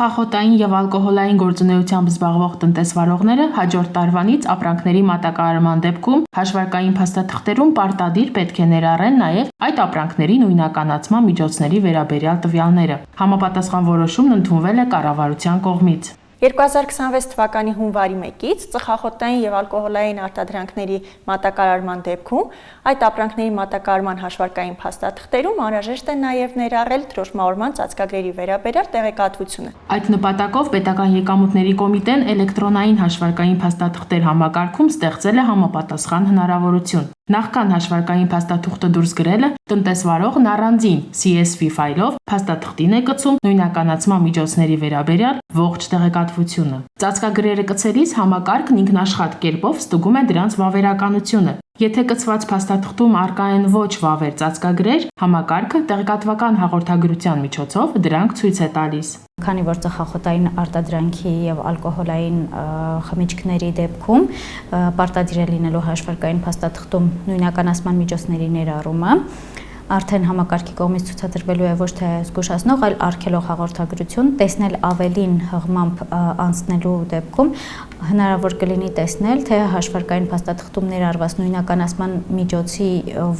Ծխախոտային եւ ալկոհոլային գործունեությամբ զբաղվող տնտեսվարողները հաջորդ տարվանից ապրանքների մատակարարման դեպքում հաշվարկային փաստաթղթերում պարտադիր պետք է ներառեն նաեւ այդ ապրանքների նույնականացման միջոցների վերաբերյալ տվյալները։ Համապատասխան որոշումն ընդունվել է կառավարության կողմից։ 2026 թվականի հունվարի 1-ից ծխախոտային եւ ալկոհոլային արտադրանքների մատակարարման դեպքում այդ ապրանքների մատակարարման հաշվարկային փաստաթղթերում անհրաժեշտ է նաեւ ներառել դրոշմավորման ծածկագրերի վերաբերյալ տեղեկատվությունը։ Այդ նպատակով պետական եկամուտների կոմիտեն էլեկտրոնային հաշվարկային փաստաթղթեր համակարգում ստեղծել է համապատասխան հնարավորություն։ Նախքան հաշվարկային փաստաթուղթը դուրս գրելը, տնտեսվարողն առանձին CSV ֆայլով փաստաթղթին է գցում նույնականացման միջոցների վերաբերյալ ողջ տեղեկատվությունը։ Ծածկագրերը գցելիս համակարգն ինքնաշխատ կերպով ստուգում է դրանց վավերականությունը։ Եթե գծված փաստաթղթում առկա են ոչ վավեր ծածկագրեր, համակարգը տեղեկատվական հաղորդագրության միջոցով դրանք ցույց է տալիս։ Քանի որ ծխախոտային արտադրանքի եւ ալկոհոլային խմիչքների դեպքում պարտադիր է լինելու հաշվարկային փաստաթղթում նույնականացման միջոցների ներառումը, արդեն համակարգի կողմից ցուցադրվելու է ոչ թե զգուշացնող, այլ արգելող հաղորդագրություն, տեսնել ավելին հղմամբ անցնելու դեպքում հնարավոր կլինի տեսնել, թե հաշվարկային փաստաթղթում ներառված նույնականացման միջոցի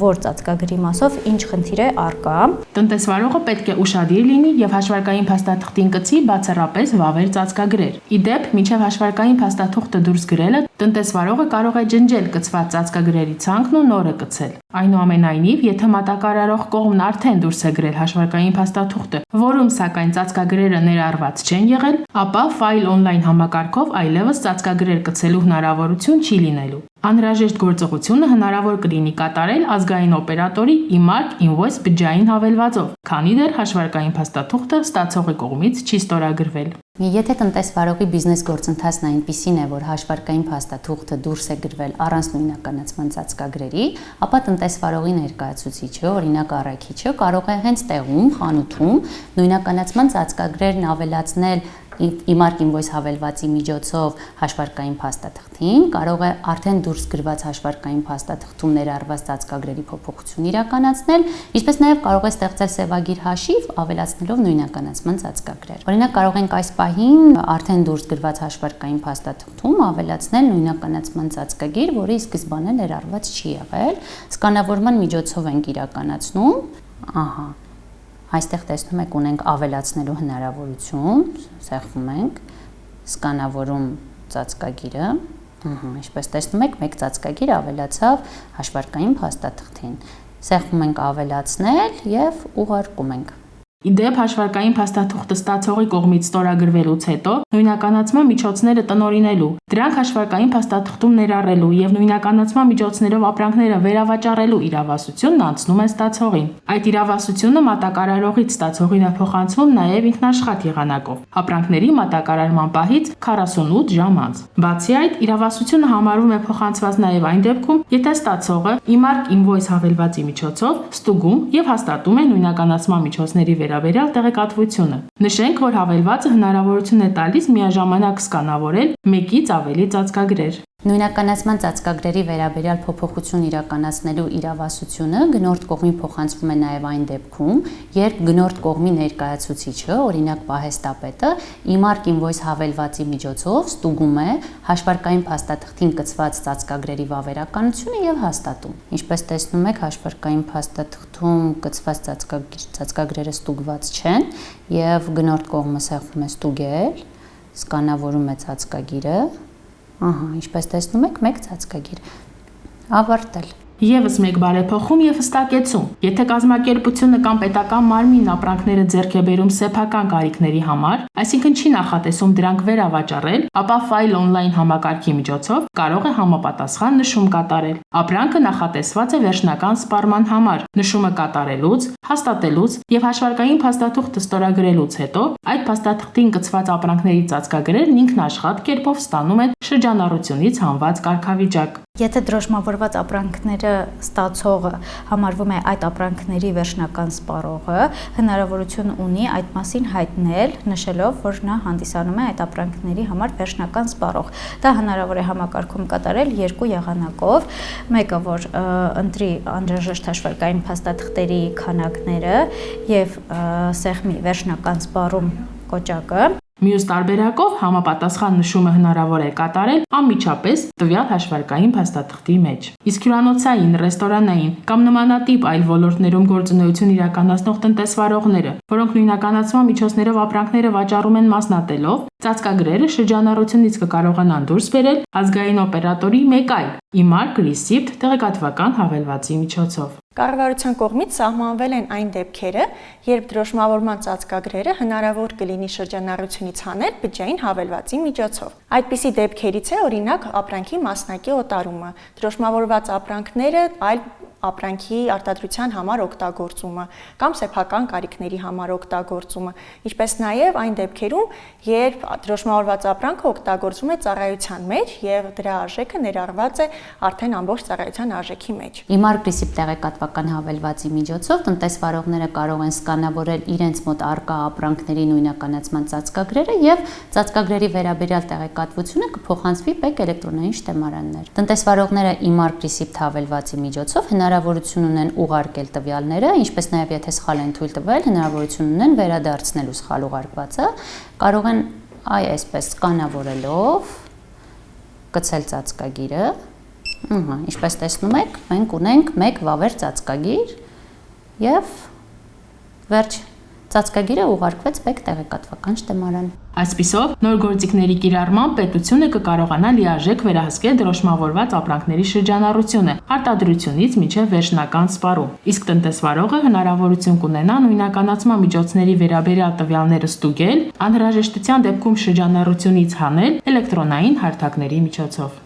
որ ծածկագրի մասով ինչ խնդիր է առկա։ Տնտեսվարողը պետք է ուշադիր լինի եւ հաշվարկային փաստաթղթին գցի բացառապես վավեր ծածկագրեր։ Ի դեպ, մինչեւ հաշվարկային փաստաթուղթը դուրս գրելը, տնտեսվարողը կարող է ջնջել գծված ծածկագրերի ցանկն ու նորը գցել։ Այնուամենայնիվ, եթե մատակարարող կողմն արդեն դուրս է գրել հաշվարկային փաստաթուղթը, որում սակայն ծածկագրերը ներառված չեն եղել, ապա ֆայլ on-line համակարգով այլևս ծածկագրեր գցելու հնարավորություն չի լինելու։ Անհրաժեշտ գործողությունը հնարավոր կլինի կատարել ազգային օպերատորի IMARC invoice բջջային հավելվածով, քանի դեռ հաշվարկային փաստաթուղթը ստացողի կողմից չի ստորագրվել։ Եթե տնտեսվարողի բիզնես գործընթացն այնպիսին է, որ հաշվարկային փաստաթուղթը դուրս է գրվել առանց նույնականացման ծածկագրերի, ապա տնտեսվարողի ներկայացուցիչը, օրինակ առաքիչը, կարող է հենց տեղում, խանութում նույնականացման ծածկագրերն ավելացնել IMARC invoice հավելվածի միջոցով հաշվարկային փաստաթղթին, կարող է արդեն դուրս գրված հաշվարկային փաստաթղթում ներառված ծածկագրերի փոփոխություն իրականացնել, ինչպես նաև կարող է ստեղծել սևագիր հաշիվ, ավելացնելով նույնականացման ծածկագրեր։ Օրինակ կարող ենք այս պահին արդեն դուրս գրված հաշվարկային փաստաթղթում ավելացնել նույնականացման ծածկագիր, որի սկզբանե ներառված չի եղել, սկանավորման միջոցով ենք իրականացնում, ահա Այստեղ տեսնում եք ունենք ավելացնելու հնարավորություն, սեղմում ենք, սկանավորում ծածկագիրը, ինչպես տեսնում եք, մեկ ծածկագիր ավելացավ հաշվարկային փաստաթղթին, սեղմում ենք ավելացնել և ուղարկում ենք։ Ի դեպ, հաշվարկային փաստաթուղթը ստացողի կողմից ստորագրվելուց հետո նույնականացման միջոցները տնօրինելու, դրանք հաշվարկային փաստաթղթում ներառելու եւ նույնականացման միջոցներով ապրանքները վերավաճառելու իրավասությունն անցնում է ստացողին։ Այդ իրավասությունը մատակարարողից ստացողին է փոխանցվում նաեւ ինքնաշխատ եղանակով, ապրանքների մատակարարման պահից 48 ժամ անց։ Բացի այդ, իրավասությունը համարվում է փոխանցված նաեւ այն դեպքում, եթե ստացողը IMARC invoice հավելվածի միջոցով ստուգում եւ հաստատում է նույնականացման միջոցների վերաբերյալ տեղեկատվությունը։ Նշենք, որ հավելվածը հնարավորություն է տալիս միաժամանակ սկանավորել մեկից ավելի ծածկագրեր։ Նույնականացման ծածկագրերի վերաբերյալ փոփոխություն իրականացնելու իրավասությունը գնորդ կողմին փոխանցվում է նաև այն դեպքում, երբ գնորդ կողմի ներկայացուցիչը, օրինակ պահեստապետը, IMARC invoice հավելվածի միջոցով ստուգում է հաշվարկային փաստաթղթին կցված ծածկագրերի վավերականությունը եւ հաստատում։ Ինչպես տեսնում եք, հաշվարկային փաստաթղթում կցված ծածկագրերը ստուգված չեն եւ գնորդ կողմը սեղմում է ստուգել, սկանավորում է ծածկագիրը, ահա, ինչպես տեսնում եք, մեկ ծածկագիր, ավարտել։ Եվս մեկ բարեփոխում եւ հստակեցում։ Եթե կազմակերպությունը կամ պետական մարմինն ապրանքները ձեռք է բերում սեփական կարիքների համար, այսինքն չի նախատեսում դրանք վերավաճառել, ապա ֆայլ on-line համակարգի միջոցով կարող է համապատասխան նշում կատարել։ Ապրանքը նախատեսված է վերջնական սպառման համար։ Նշումը կատարելուց, հաստատելուց եւ հաշվարկային փաստաթուղթը ստորագրելուց հետո այդ փաստաթղթին կցված ապրանքների ծածկագրերն ինքնաշխատ կերպով ստանում են շրջանառությունից հանված կարգավիճակ։ Եթե դրոշմավորված ապրանքները ստացողը համարվում է այդ ապրանքների վերջնական սպառողը, հնարավորություն ունի այդ մասին հայտնել, նշելով, որ նա հանդիսանում է այդ ապրանքների համար վերջնական սպառող։ Դա հնարավոր է համակարգում կատարել երկու եղանակով, մեկը, որ ընտրի անհրաժեշտ հաշվարկային փաստաթղթերի քանակները եւ սեղմի վերջնական սպառում կոճակը, Մյուս տարբերակով համապատասխան նշումը հնարավոր է կատարել անմիջապես տվյալ հաշվարկային փաստաթղթի մեջ։ Իսկ հյուրանոցային, ռեստորանային կամ նմանատիպ այլ ոլորտներում գործունեություն իրականացնող տնտեսվարողները, որոնք նույնականացման միջոցներով ապրանքները վաճառում են մասնատելով, ծածկագրերը շրջանառությունից կկարողանան դուրս բերել ազգային օպերատորի մեկ այլ IMARC Receipt տեղեկատվական հավելվածի միջոցով։ Կառավարության կողմից սահմանվել են այն դեպքերը, երբ դրոշմավորման ծածկագրերը հնարավոր կլինի շրջանառությունից հանել բջջային հավելվածի միջոցով։ Այդպիսի դեպքերից է օրինակ ապրանքի մասնակի օտարումը, դրոշմավորված ապրանքները այլ ապրանքի արտադրության համար օգտագործումը կամ սեփական կարիքների համար օգտագործումը, ինչպես նաև այն դեպքերում, երբ դրոշմավորված ապրանքը օգտագործվում է ծառայության մեջ եւ դրա արժեքը ներառված է արդեն ամբողջ ծառայության արժեքի մեջ։ IMARC Receipt տեղեկատվական հավելվածի միջոցով տնտեսվարողները կարող են սկանավորել իրենց մոտ առկա ապրանքների նույնականացման ծածկագրերը եւ ծածկագրերի վերաբերյալ տեղեկատվությունը կփոխանցվի ՊԵԿ էլեկտրոնային շտեմարաններ։ Տնտեսվարողները IMARC Receipt հավելվածի միջոցով հնարավորություն ունեն ուղարկել տվյալները, ինչպես նաև եթե սխալ են թույլ տվել, հնարավորություն ունեն վերադարձնելու սխալ ուղարկվածը, կարող են այսպես սկանավորելով գցել ծածկագիրը։ Ինչպես տեսնում եք, մենք ունենք մեկ վավեր ծածկագիր եւ վերջ ծածկագիրը ուղարկվեց ՊԵԿ տեղեկատվական շտեմարան։ Այսպիսով, նոր գործիքների կիրառմամբ պետությունը կկարողանա լիարժեք վերահսկել դրոշմավորված ապրանքների շրջանառությունը արտադրությունից մինչև վերջնական սպառում։ Իսկ տնտեսվարողը հնարավորություն կունենա նույնականացման միջոցների վերաբերյալ տվյալները ստուգել, անհրաժեշտության դեպքում շրջանառությունից հանել էլեկտրոնային հարթակների միջոցով։